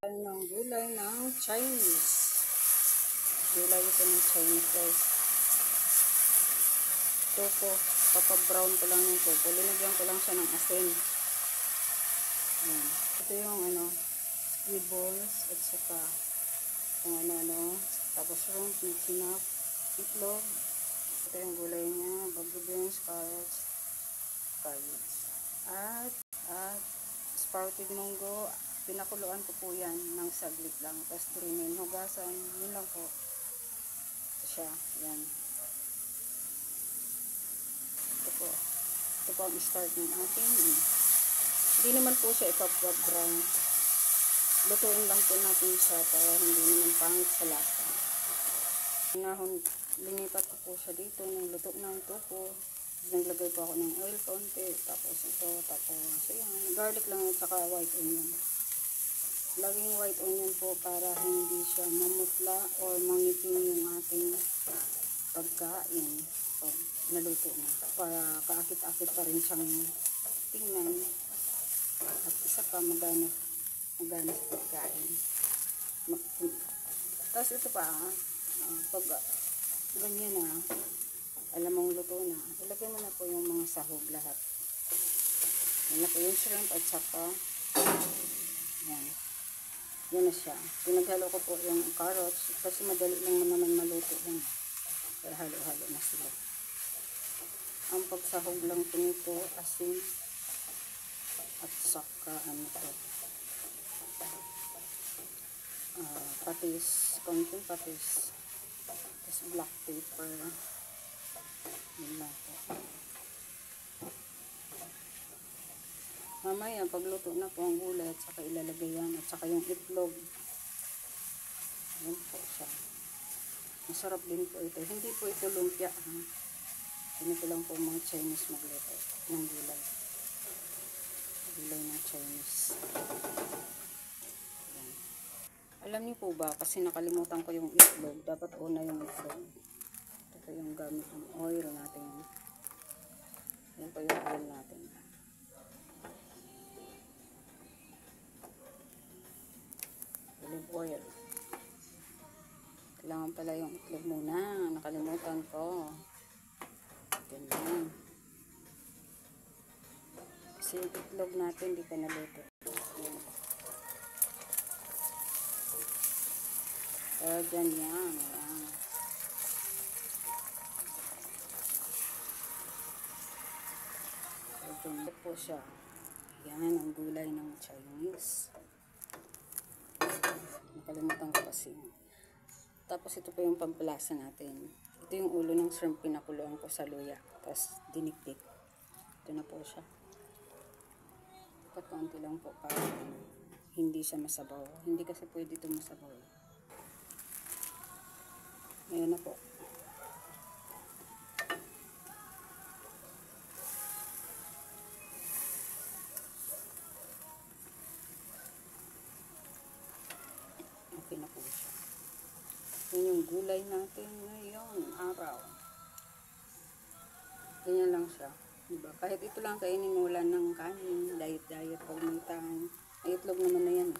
Ng gulay ng Chinese. Gulay ito ng Chinese, guys. Ito po, papabrown ko lang yung topo. Linagyan ko lang siya ng asin. Ayan. Ito yung squibbles at saka kung ano-ano. Tapos shrimp, sinap, itlog. Ito yung gulay niya, bago beans, carrots, at sprouted munggo. Pinakuluan ko po yan ng saglit lang. Tapos trinin, hugasan. Yun lang po. Ito siya. Yan. Ito po. Ito po ang start ng ating. Hindi naman po siya ipag-brown. Lutuin lang po natin siya para hindi naman pangit sa lasa. Linipat ko po siya dito ng luto ng tofu. Naglagay po ako ng oil konti. Tapos ito. Tapos ayan. Garlic lang at saka white onion. Laging white onion po para hindi siya mamutla o mangitim yung ating pagkain. So, naluto na. Para kaakit-akit pa rin siyang tingnan. At isa pa magana sa pagkain. Tapos ito pa, pag ganyan na, alam mong luto na, ilagay mo na po yung mga sahog lahat. Yan na po yung shrimp at saka yan. Yan na siya. Pinaghalo ko po yung carrots kasi madali lang naman maluto yan. Kaya halo-halo na sila. Ang pagsahog lang po nito, asin at saka patis, konting patis. Tapos black pepper. Yun lang po. Mamaya, pagluto na po ang gulay at saka ilalagay yan at saka yung itlog. Yan po siya. Masarap din po ito. Hindi po ito lumpia. Ganito lang po mga Chinese magluto ng gulay. Gulay ng Chinese. Yan. Alam niyo po ba, kasi nakalimutan ko yung itlog. Dapat una yung itlog. Ito yung gamit ng oil natin. Yan po yung oil natin. Olive oil. Kailangan pala yung itlog muna. Nakalimutan ko. Ganyan. Kasi yung itlog natin hindi pa naluto. Ganyan. Ganyan po siya. Yan ang gulay ng Chinese. Nakalimutan ko kasi. Tapos ito po yung pampalasa natin. Ito yung ulo ng shrimp pinakuluan ko sa luya. Tapos dinikdik. Ito na po siya. Pagkaunti lang po para hindi siya masabaw. Hindi kasi pwede ito masabaw. Ayan na po. Okay na po siya. Yan yung gulay natin ngayon araw. Ganyan lang siya. Diba? Kahit ito lang kainin, wala ng kanin, diet pag may time. Ay, itlog naman na yan.